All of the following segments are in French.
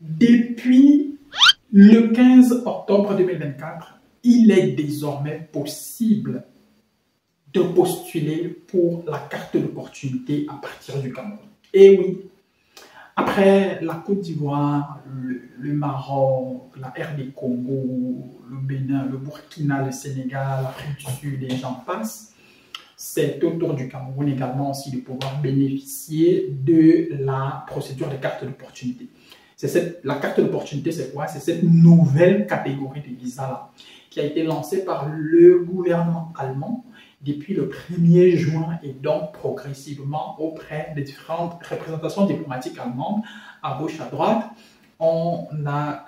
Depuis le 15 octobre 2024, il est désormais possible de postuler pour la carte d'opportunité à partir du Cameroun. Et oui, après la Côte d'Ivoire, le Maroc, la RD Congo, le Bénin, le Burkina, le Sénégal, l'Afrique du Sud et j'en passe, c'est au tour du Cameroun également aussi de pouvoir bénéficier de la procédure de carte d'opportunité. La carte d'opportunité, c'est quoi? C'est cette nouvelle catégorie de visa-là qui a été lancée par le gouvernement allemand depuis le 1er juin et donc progressivement auprès des différentes représentations diplomatiques allemandes à gauche, à droite. On a,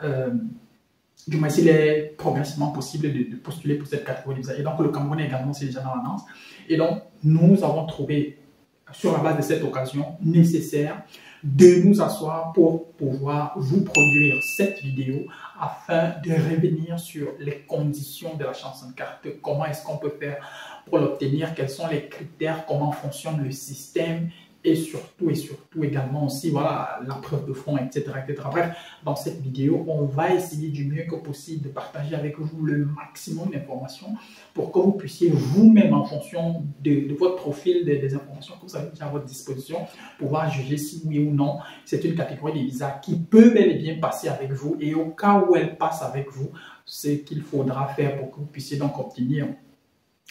du moins, il est progressivement possible de postuler pour cette catégorie de visa. Et donc, le Cameroun également, c'est déjà dans l'annonce. Et donc, nous avons trouvé, sur la base de cette occasion, nécessaire de nous asseoir pour pouvoir vous produire cette vidéo afin de revenir sur les conditions de la chanson de carte, comment est-ce qu'on peut faire pour l'obtenir, quels sont les critères, comment fonctionne le système et surtout également aussi voilà, la preuve de fond, etc., etc. Bref, dans cette vidéo, on va essayer du mieux que possible de partager avec vous le maximum d'informations pour que vous puissiez vous-même, en fonction de votre profil, des informations que vous avez déjà à votre disposition, pouvoir juger si oui ou non c'est une catégorie de visa qui peut bel et bien passer avec vous, et au cas où elle passe avec vous, ce qu'il faudra faire pour que vous puissiez donc obtenir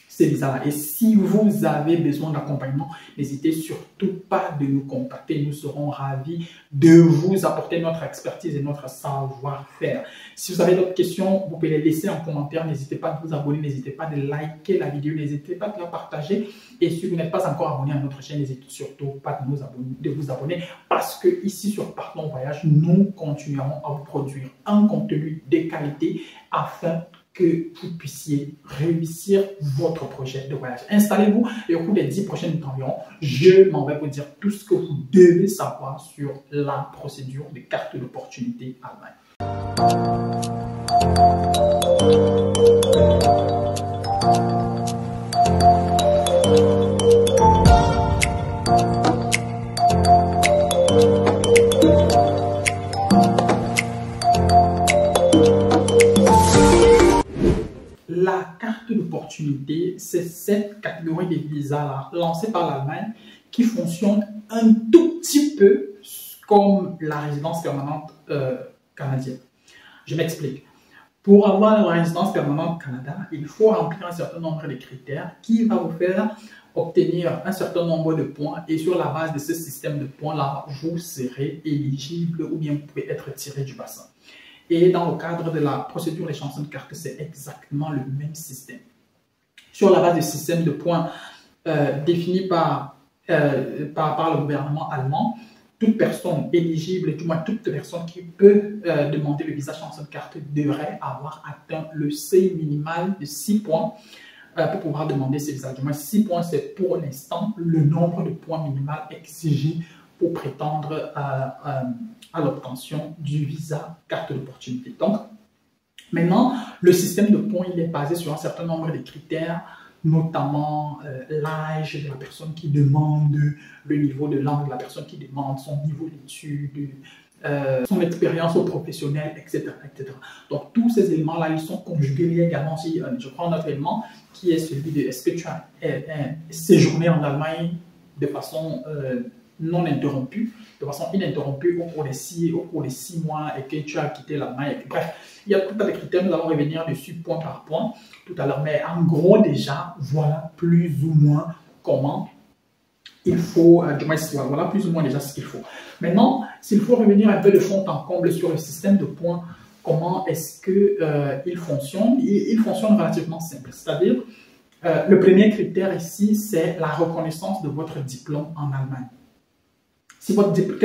ces visas-là. Et si vous avez besoin d'accompagnement, n'hésitez surtout pas de nous contacter. Nous serons ravis de vous apporter notre expertise et notre savoir-faire. Si vous avez d'autres questions, vous pouvez les laisser en commentaire. N'hésitez pas à vous abonner, n'hésitez pas à liker la vidéo, n'hésitez pas à la partager. Et si vous n'êtes pas encore abonné à notre chaîne, n'hésitez surtout pas de vous abonner, parce que ici sur Partons Voyage, nous continuerons à vous produire un contenu de qualité afin que vous puissiez réussir votre projet de voyage. Installez-vous et au cours des 10 prochaines minutes environ, je m'en vais vous dire tout ce que vous devez savoir sur la procédure de carte d'opportunité Allemagne. La carte d'opportunité, c'est cette catégorie de visas-là, lancée par l'Allemagne, qui fonctionne un tout petit peu comme la résidence permanente canadienne. Je m'explique. Pour avoir la résidence permanente au Canada, il faut remplir un certain nombre de critères qui va vous faire obtenir un certain nombre de points, et sur la base de ce système de points-là, vous serez éligible ou bien vous pouvez être tiré du bassin. Et dans le cadre de la procédure des chansons de carte, c'est exactement le même système. Sur la base du système de points défini par le gouvernement allemand, toute personne éligible, et du moins toute personne qui peut demander le visa chanson de carte devrait avoir atteint le seuil minimal de 6 points pour pouvoir demander ce visa. Du moins 6 points, c'est pour l'instant le nombre de points minimal exigé pour prétendre à l'obtention du visa carte d'opportunité. Donc, maintenant, le système de points, il est basé sur un certain nombre de critères, notamment l'âge de la personne qui demande, le niveau de langue de la personne qui demande, son niveau d'études, son expérience professionnelle, etc., etc. Donc, tous ces éléments-là, ils sont conjugués. Il y a également aussi, je crois, un autre élément qui est celui de est-ce que tu as séjourné en Allemagne de façon non interrompue, de façon ininterrompue au cours des 6 mois, et que tu as quitté l'Allemagne. Bref, il y a tout un tas de critères, nous allons revenir dessus point par point tout à l'heure. Mais en gros, déjà, voilà plus ou moins comment il faut, voilà plus ou moins déjà ce qu'il faut. Maintenant, s'il faut revenir un peu de fond en comble sur le système de points, comment est-ce qu'il fonctionne? Il fonctionne relativement simple, c'est-à-dire, le premier critère ici, c'est la reconnaissance de votre diplôme en Allemagne. Si votre diplôme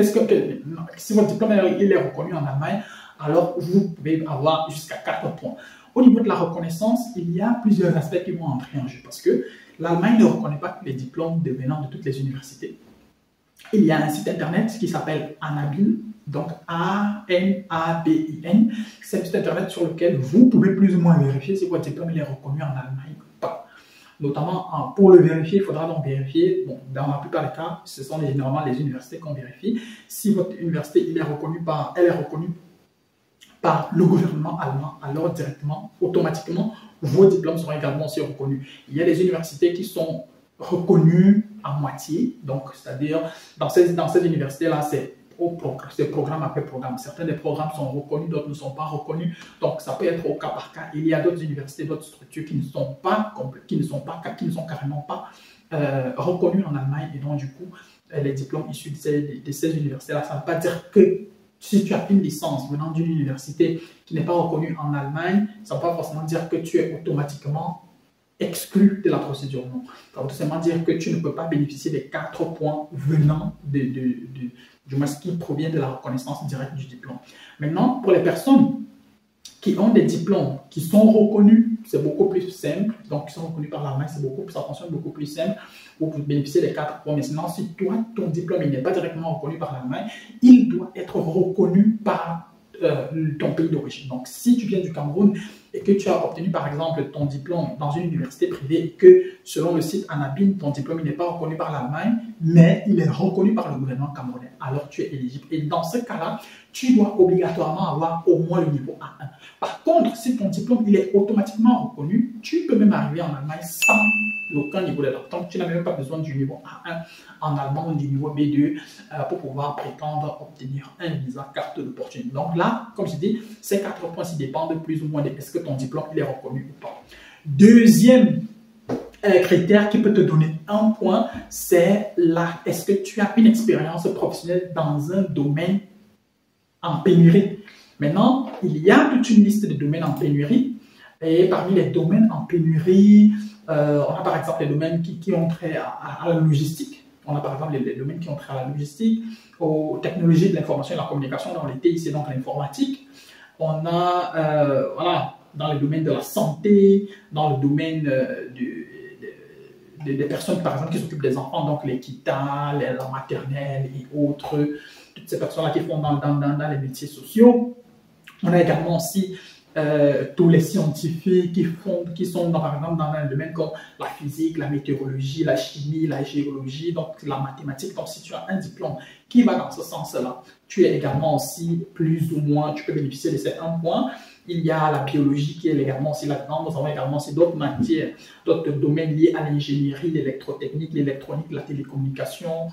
il est reconnu en Allemagne, alors vous pouvez avoir jusqu'à 4 points. Au niveau de la reconnaissance, il y a plusieurs aspects qui vont entrer en jeu, parce que l'Allemagne ne reconnaît pas tous les diplômes venant de toutes les universités. Il y a un site internet qui s'appelle Anabin, donc A-N-A-B-I-N. C'est un site internet sur lequel vous pouvez plus ou moins vérifier si votre diplôme il est reconnu en Allemagne ou pas. notamment pour le vérifier, il faudra donc vérifier, bon, dans la plupart des cas, ce sont généralement les universités qu'on vérifie. Si votre université elle est reconnue par le gouvernement allemand, alors directement, automatiquement, vos diplômes seront également aussi reconnus. Il y a des universités qui sont reconnues à moitié, donc c'est-à-dire dans ces universités-là, c'est programme après programme. Certains des programmes sont reconnus, d'autres ne sont pas reconnus. Donc, ça peut être au cas par cas. Il y a d'autres universités, d'autres structures qui ne sont carrément pas reconnues en Allemagne. Et donc, du coup, les diplômes issus de ces universités-là, ça ne veut pas dire que si tu as une licence venant d'une université qui n'est pas reconnue en Allemagne, ça ne veut pas forcément dire que tu es automatiquement exclu de la procédure. Non. Ça veut tout simplement dire que tu ne peux pas bénéficier des 4 points venant du moins qui provient de la reconnaissance directe du diplôme. Maintenant, pour les personnes qui ont des diplômes qui sont reconnus, c'est beaucoup plus simple. Donc, qui sont reconnus par l'Allemagne, ça fonctionne beaucoup plus simple pour bénéficier des 4 points. Mais sinon, si toi, ton diplôme n'est pas directement reconnu par l'Allemagne, il doit être reconnu par ton pays d'origine. Donc, si tu viens du Cameroun et que tu as obtenu, par exemple, ton diplôme dans une université privée et que, selon le site Anabin, ton diplôme n'est pas reconnu par l'Allemagne, mais il est reconnu par le gouvernement camerounais, alors tu es éligible. Et dans ce cas-là, tu dois obligatoirement avoir au moins le niveau A1. Par contre, si ton diplôme il est automatiquement reconnu, tu peux même arriver en Allemagne sans aucun niveau d'adaptation. Donc, tu n'as même pas besoin du niveau A1 en allemand ou du niveau B2 pour pouvoir prétendre obtenir un visa carte d'opportunité. Donc là, comme je dis, ces 4 points dépendent plus ou moins de est-ce que ton diplôme il est reconnu ou pas. Deuxième critère qui peut te donner un point, c'est est-ce que tu as une expérience professionnelle dans un domaine en pénurie. Maintenant, il y a toute une liste de domaines en pénurie. Et parmi les domaines en pénurie, on a par exemple les domaines qui ont trait à la logistique. On a par exemple les domaines qui ont trait à la logistique, aux technologies de l'information et de la communication, dans les TIC, donc l'informatique. On a, voilà, dans le domaine de la santé, dans le domaine des personnes, par exemple, qui s'occupent des enfants, donc les KITA, la maternelle et autres, toutes ces personnes-là qui font dans les métiers sociaux. On a également aussi tous les scientifiques qui sont par exemple dans un domaine comme la physique, la météorologie, la chimie, la géologie, donc la mathématique. Donc si tu as un diplôme qui va dans ce sens-là, tu es également aussi plus ou moins, tu peux bénéficier de ces 1 point. Il y a la biologie qui est également aussi là-dedans. Nous avons également aussi d'autres matières, d'autres domaines liés à l'ingénierie, l'électrotechnique, l'électronique, la télécommunication,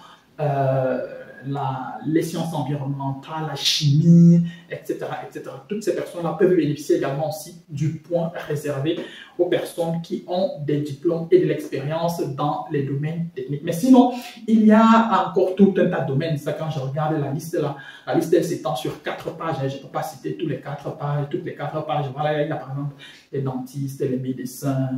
les sciences environnementales, la chimie, etc., etc. Toutes ces personnes-là peuvent bénéficier également aussi du point réservé aux personnes qui ont des diplômes et de l'expérience dans les domaines techniques. Mais sinon, il y a encore tout un tas de domaines. Ça, quand je regarde la liste, la liste elle s'étend sur 4 pages. Je ne peux pas citer toutes les 4 pages. Voilà, il y a par exemple les dentistes, les médecins,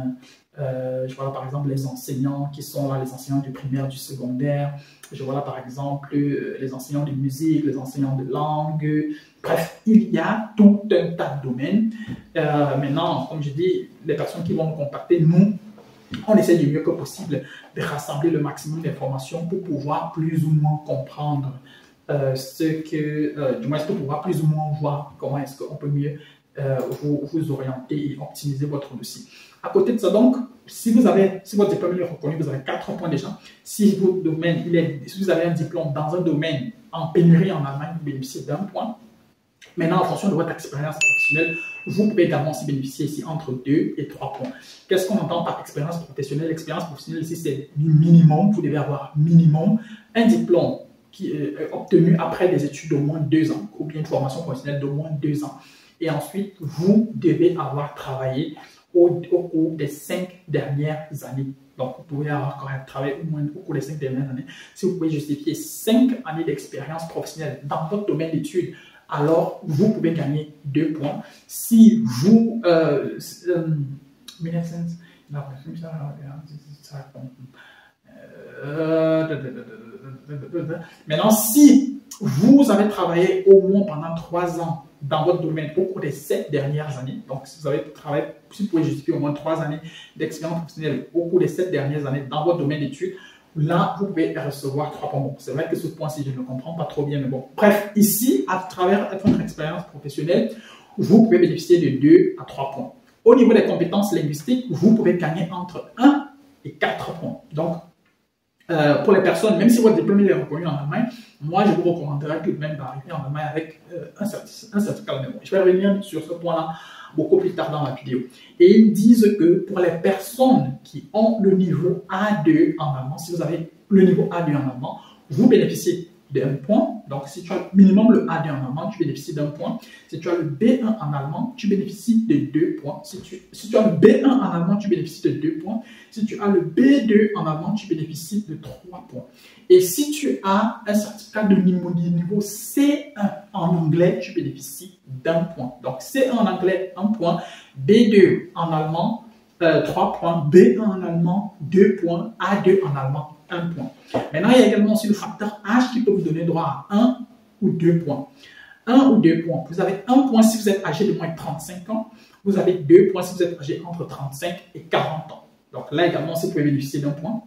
je vois là, par exemple les enseignants qui sont là, les enseignants du primaire, du secondaire. Je vois là par exemple les enseignants de musique, les enseignants de langue. Bref, il y a tout un tas de domaines. Maintenant, comme je dis, les personnes qui vont nous contacter, nous, on essaie du mieux que possible de rassembler le maximum d'informations pour pouvoir plus ou moins comprendre du moins pour pouvoir plus ou moins voir comment est-ce qu'on peut mieux vous orienter et optimiser votre dossier. À côté de ça, donc, si votre diplôme est reconnu, vous avez 4 points déjà. Si vous avez un diplôme dans un domaine en pénurie en Allemagne, vous bénéficiez d'1 point. Maintenant, en fonction de votre expérience professionnelle, vous pouvez également aussi bénéficier ici entre 2 et 3 points. Qu'est-ce qu'on entend par expérience professionnelle? L'expérience professionnelle ici, c'est minimum. Vous devez avoir minimum un diplôme qui est obtenu après des études d'au moins 2 ans ou bien une formation professionnelle d'au moins 2 ans. Et ensuite, vous devez avoir travaillé au cours des 5 dernières années. Donc, vous pouvez avoir quand même travaillé au moins au cours des 5 dernières années. Si vous pouvez justifier 5 années d'expérience professionnelle dans votre domaine d'études, alors vous pouvez gagner 2 points. Si vous... maintenant, si vous avez travaillé au moins pendant 3 ans dans votre domaine au cours des 7 dernières années, donc si vous avez travaillé, si vous pouvez justifier au moins 3 années d'expérience professionnelle au cours des 7 dernières années dans votre domaine d'études, là, vous pouvez recevoir 3 points. Bon, c'est vrai que ce point-ci, je ne le comprends pas trop bien, mais bon. Bref, ici, à travers votre expérience professionnelle, vous pouvez bénéficier de 2 à 3 points. Au niveau des compétences linguistiques, vous pouvez gagner entre 1 et 4 points. Donc, pour les personnes, même si votre diplôme est reconnu en Allemagne, moi je vous recommanderais tout de même d'arriver en Allemagne avec un certificat de mémoire. Je vais revenir sur ce point-là beaucoup plus tard dans la vidéo. Et ils disent que pour les personnes qui ont le niveau A2 en allemand, si vous avez le niveau A2 en allemand, vous bénéficiez d'un point. Donc, si tu as minimum le A2 en allemand, tu bénéficies d'un point. Si tu as le B1 en allemand, tu bénéficies de 2 points. Si tu as le B1 en allemand, tu bénéficies de 2 points. Si tu as le B2 en allemand, tu bénéficies de 3 points. Et si tu as un certificat de niveau C1 en anglais, tu bénéficies d'un point. Donc, C1 en anglais, 1 point. B2 en allemand, 3 points. B1 en allemand, 2 points. A2 en allemand, 1 point. Maintenant, il y a également aussi le facteur H qui peut vous donner droit à 1 ou 2 points. 1 ou 2 points. Vous avez 1 point si vous êtes âgé de moins de 35 ans. Vous avez 2 points si vous êtes âgé entre 35 et 40 ans. Donc là également, vous pouvez bénéficier d'un point.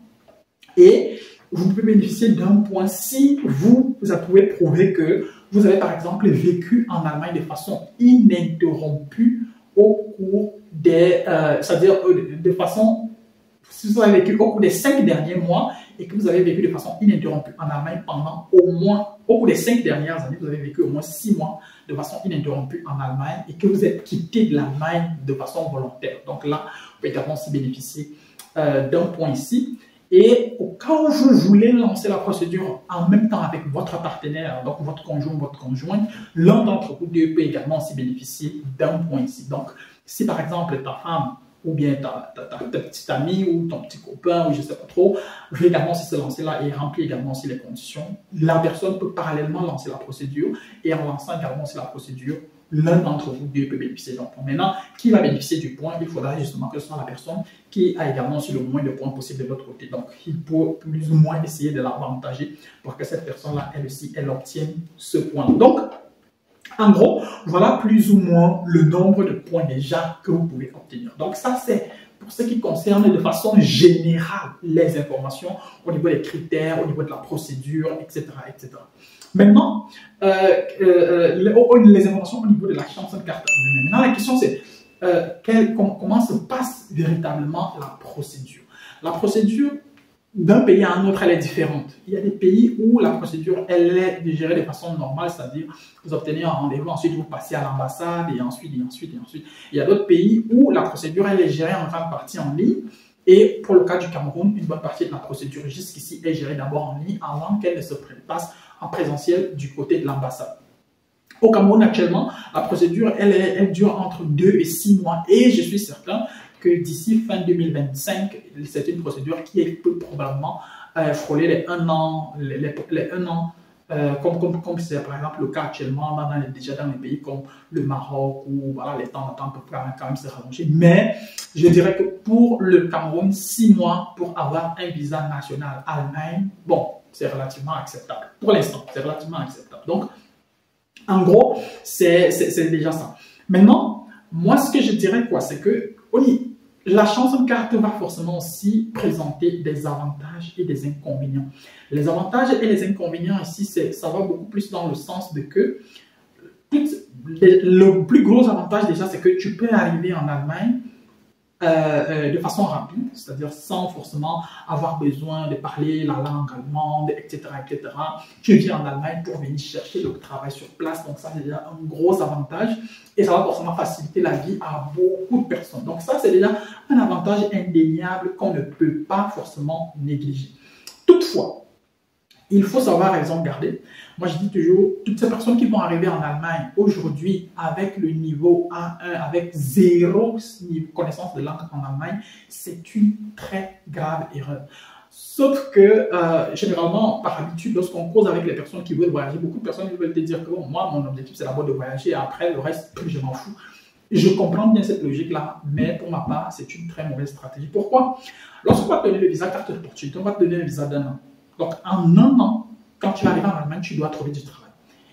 Et vous pouvez bénéficier d'un point si vous pouvez prouver que vous avez par exemple vécu en Allemagne de façon ininterrompue au cours des... c'est-à-dire de façon... Si vous avez vécu au cours des 5 derniers mois et que vous avez vécu de façon ininterrompue en Allemagne pendant au cours des 5 dernières années, vous avez vécu au moins 6 mois de façon ininterrompue en Allemagne et que vous êtes quitté de l'Allemagne de façon volontaire. Donc là, vous pouvez également aussi bénéficier d'un point ici. Et au cas où vous voulez lancer la procédure en même temps avec votre partenaire, donc votre conjoint, votre conjointe, l'un d'entre vous deux peut également aussi bénéficier d'un point ici. Donc, si par exemple ta femme ou bien ta petite amie ou ton petit copain, ou je ne sais pas trop, veut également aussi se lancer là et remplir également aussi les conditions, la personne peut parallèlement lancer la procédure et en lançant également aussi la procédure, l'un d'entre vous deux peut bénéficier d'un point. Maintenant, qui va bénéficier du point? Il faudra justement que ce soit la personne qui a également aussi le moins de points possible de l'autre côté. Donc, il faut plus ou moins essayer de l'avantager pour que cette personne-là, elle aussi, elle obtienne ce point. Donc, en gros, voilà plus ou moins le nombre de points déjà que vous pouvez obtenir. Donc ça, c'est pour ce qui concerne de façon générale les informations au niveau des critères, au niveau de la procédure, etc. etc. Maintenant, les informations au niveau de la Chancenkarte. Maintenant, la question c'est comment se passe véritablement la procédure. La procédure d'un pays à un autre, elle est différente. Il y a des pays où la procédure, elle est gérée de façon normale, c'est-à-dire vous obtenez un rendez-vous, ensuite vous passez à l'ambassade, et ensuite. Il y a d'autres pays où la procédure, elle est gérée en grande partie en ligne. Et pour le cas du Cameroun, une bonne partie de la procédure jusqu'ici est gérée d'abord en ligne avant qu'elle ne se passe en présentiel du côté de l'ambassade. Au Cameroun, actuellement, la procédure, elle dure entre 2 et 6 mois. Et je suis certain que d'ici fin 2025, c'est une procédure qui peut probablement frôler les 1 an, les 1 an, comme c'est par exemple le cas actuellement déjà dans les pays comme le Maroc, où voilà, les temps d'attente peuvent quand même se rallonger. Mais je dirais que pour le Cameroun, 6 mois pour avoir un visa national Allemagne, bon, c'est relativement acceptable. Pour l'instant, c'est relativement acceptable. Donc, en gros, c'est déjà ça. Maintenant, moi, ce que je dirais, c'est que oui, la Chancenkarte va forcément aussi présenter des avantages et des inconvénients. Les avantages et les inconvénients ici, ça va beaucoup plus dans le sens de que le plus gros avantage déjà, c'est que tu peux arriver en Allemagne de façon rapide, c'est-à-dire sans forcément avoir besoin de parler la langue allemande, etc., etc. Tu viens en Allemagne pour venir chercher le travail sur place, donc ça c'est déjà un gros avantage et ça va forcément faciliter la vie à beaucoup de personnes. Donc ça c'est déjà un avantage indéniable qu'on ne peut pas forcément négliger. Toutefois, il faut savoir raison garder. Moi, je dis toujours, toutes ces personnes qui vont arriver en Allemagne aujourd'hui avec le niveau A1, avec 0 connaissance de langue en Allemagne, c'est une très grave erreur. Sauf que, généralement, par habitude, lorsqu'on cause avec les personnes qui veulent voyager, beaucoup de personnes veulent te dire que bon, moi, mon objectif, c'est d'abord de voyager et après, le reste, je m'en fous. Je comprends bien cette logique-là, mais pour ma part, c'est une très mauvaise stratégie. Pourquoi? Lorsqu'on va te donner le visa carte d'opportunité, on va te donner un visa d'1 an. Donc, en 1 an, quand tu arrives en Allemagne, tu dois trouver du travail.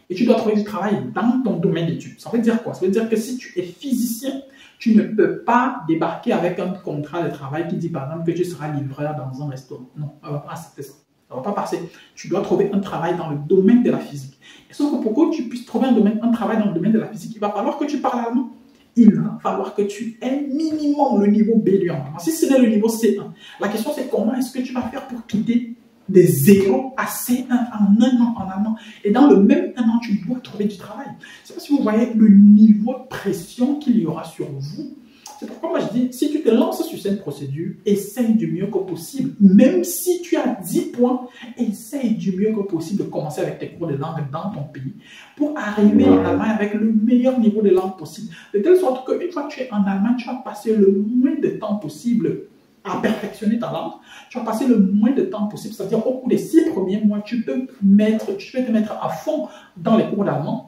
Et tu dois trouver du travail dans ton domaine d'études. Ça veut dire quoi? Ça veut dire que si tu es physicien, tu ne peux pas débarquer avec un contrat de travail qui dit par exemple que tu seras livreur dans un restaurant. Non, on ne va pas accepter ça. Ça ne va pas passer. Tu dois trouver un travail dans le domaine de la physique. Et sauf que pour que tu puisses trouver un travail dans le domaine de la physique, il va falloir que tu parles allemand. il va falloir que tu aies minimum le niveau B2 en allemand. Si ce n'est le niveau C1, la question c'est comment est-ce que tu vas faire pour quitter de 0 à C1 en un an en allemand. Et dans le même un an, tu dois trouver du travail. Je ne sais pas si vous voyez le niveau de pression qu'il y aura sur vous. C'est pourquoi moi je dis, si tu te lances sur cette procédure, essaye du mieux que possible. Même si tu as 10 points, essaye du mieux que possible de commencer avec tes cours de langue dans ton pays pour arriver en Allemagne avec le meilleur niveau de langue possible. De telle sorte qu'une fois que tu es en Allemagne, tu vas passer le moins de temps possible à perfectionner ta langue. Tu vas passer le moins de temps possible, c'est-à-dire au cours des 6 premiers mois, tu peux te mettre à fond dans les cours d'allemand.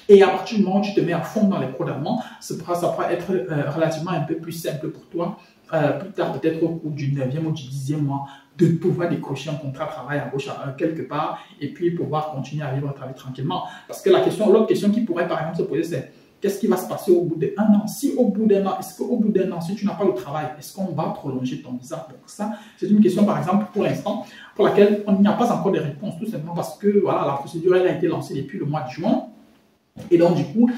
Et à partir du moment où tu te mets à fond dans les cours d'allemand, ça pourra être relativement un peu plus simple pour toi, plus tard peut-être au cours du 9e ou du 10e mois, de pouvoir décrocher un contrat de travail à gauche quelque part et puis pouvoir continuer à vivre ta vie tranquillement. Parce que l'autre question qui pourrait par exemple se poser, c'est qu'est-ce qui va se passer au bout d'un an? Si au bout d'un an, est-ce qu'au bout d'un an, si tu n'as pas le travail, est-ce qu'on va prolonger ton visa? Donc ça, c'est une question par exemple pour l'instant pour laquelle on n'y a pas encore de réponse, tout simplement parce que voilà, la procédure elle a été lancée depuis le mois de juin. Et donc, du coup,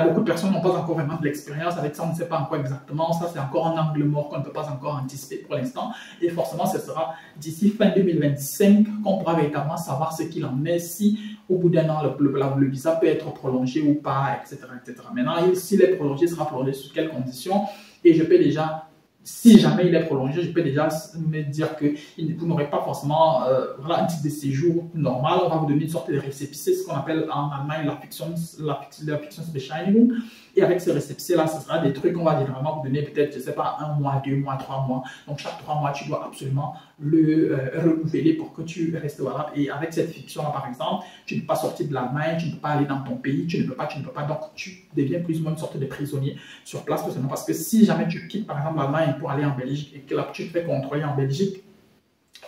beaucoup de personnes n'ont pas encore vraiment de l'expérience avec ça, on ne sait pas encore exactement. Ça, c'est encore un angle mort qu'on ne peut pas encore anticiper pour l'instant. Et forcément, ce sera d'ici fin 2025 qu'on pourra véritablement savoir ce qu'il en est, si au bout d'un an, le visa peut être prolongé ou pas, etc. etc. Maintenant, s'il est prolongé, il sera prolongé sous quelles conditions? Et je peux déjà, si jamais il est prolongé, je peux déjà me dire que vous n'aurez pas forcément voilà, un titre de séjour normal. On va vous donner une sorte de récépissé, ce qu'on appelle en Allemagne la Fiktionsbescheinigung. Et avec ce récépissé-là, ce sera des trucs qu'on va généralement vous donner peut-être, je ne sais pas, 1 mois, 2 mois, 3 mois. Donc chaque 3 mois, tu dois absolument le renouveler pour que tu restes valable. Et avec cette fiction-là, par exemple, tu ne peux pas sortir de l'Allemagne, tu ne peux pas aller dans ton pays, tu ne peux pas. Donc tu deviens plus ou moins une sorte de prisonnier sur place, tout simplement parce que si jamais tu quittes, par exemple, l'Allemagne pour aller en Belgique et que là, tu te fais contrôler en Belgique,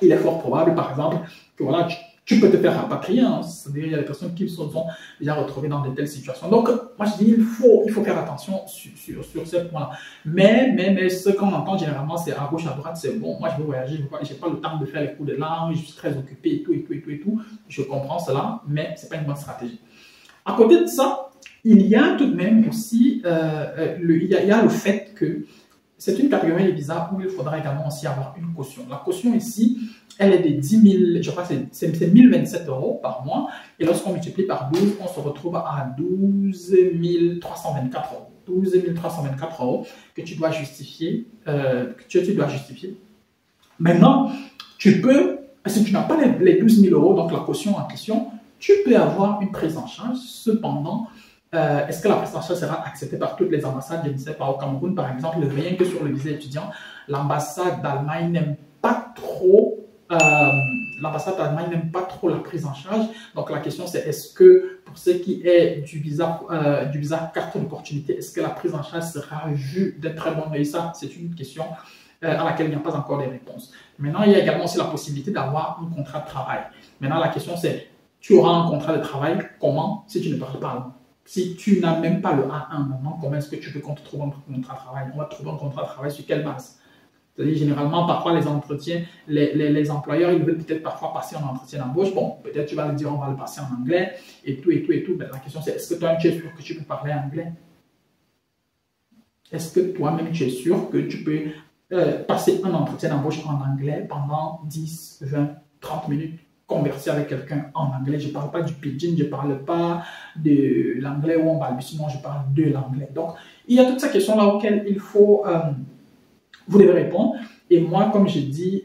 il est fort probable, par exemple, que voilà, tu peux te faire rapatrier. Hein. C'est-à-dire, il y a des personnes qui se sont déjà retrouvées dans de telles situations. Donc, moi, je dis, il faut faire attention sur ce point-là. Mais ce qu'on entend généralement, c'est à gauche, à droite, c'est bon, moi, je veux voyager, je n'ai pas le temps de faire les cours de langue, je suis très occupé et tout. Je comprends cela, mais ce n'est pas une bonne stratégie. À côté de ça, il y a tout de même aussi il y a le fait que c'est une catégorie de visa où il faudra également aussi avoir une caution. La caution ici, elle est de 10 000, je crois que c'est 1027 € par mois. Et lorsqu'on multiplie par 12, on se retrouve à 12 324 €. 12 324 € que tu dois justifier. Maintenant, tu peux, si tu n'as pas les 12 000 €, donc la caution en question, tu peux avoir une prise en charge. Cependant, est-ce que la prise en charge sera acceptée par toutes les ambassades? Je ne sais pas. Au Cameroun, par exemple, rien que sur le visa étudiant, l'ambassade d'Allemagne n'aime pas trop la prise en charge. Donc la question c'est, est-ce que pour ce qui est du visa carte d'opportunité, est-ce que la prise en charge sera vue d'un très bon œil? Ça, c'est une question à laquelle il n'y a pas encore de réponse. Maintenant, il y a également aussi la possibilité d'avoir un contrat de travail. Maintenant, la question c'est, tu auras un contrat de travail comment si tu ne parles pas allemand? Si tu n'as même pas le A1 maintenant, comment est-ce que tu veux qu'on te trouve un contrat de travail? On va te trouver un contrat de travail sur quelle base? C'est-à-dire, généralement, parfois, les entretiens, les employeurs, ils veulent peut-être parfois passer en entretien d'embauche. Bon, peut-être tu vas leur dire, on va le passer en anglais, et tout. Mais la question, c'est, est-ce que toi, tu es sûr que tu peux parler anglais? Est-ce que toi-même, tu es sûr que tu peux passer un entretien d'embauche en anglais pendant 10, 20, 30 minutes? Converser avec quelqu'un en anglais, je ne parle pas du pidgin, je ne parle pas de l'anglais où on balbutie, non, je parle de l'anglais. Donc, il y a toutes ces questions-là auxquelles il faut, vous devez répondre. Et moi, comme j'ai dit,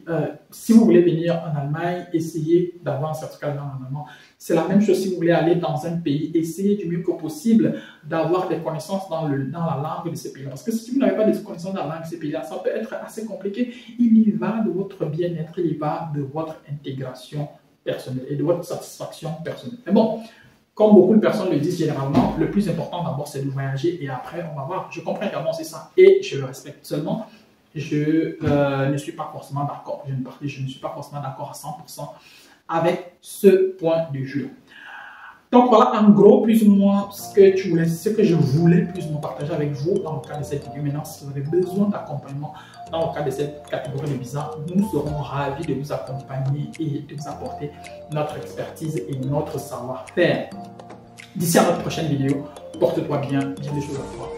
si vous voulez venir en Allemagne, essayez d'avoir un certificat de langue en allemand. C'est la même chose si vous voulez aller dans un pays, essayez du mieux que possible d'avoir des connaissances dans la langue de ce pays-là. Parce que si vous n'avez pas de connaissances dans la langue de ce pays-là, ça peut être assez compliqué. Il y va de votre bien-être, il y va de votre intégration personnelle et de votre satisfaction personnelle. Mais bon, comme beaucoup de personnes le disent généralement, le plus important d'abord c'est de voyager et après on va voir. Je comprends également c'est ça et je le respecte seulement. Je ne suis pas forcément d'accord. Je ne suis pas forcément d'accord à 100% avec ce point de vue. Donc voilà, en gros, plus ou moins ce que je voulais plus ou moins partager avec vous dans le cadre de cette vidéo. Maintenant, si vous avez besoin d'accompagnement dans le cadre de cette catégorie de visa, nous serons ravis de vous accompagner et de vous apporter notre expertise et notre savoir-faire. D'ici à notre prochaine vidéo, porte-toi bien, des choses à toi.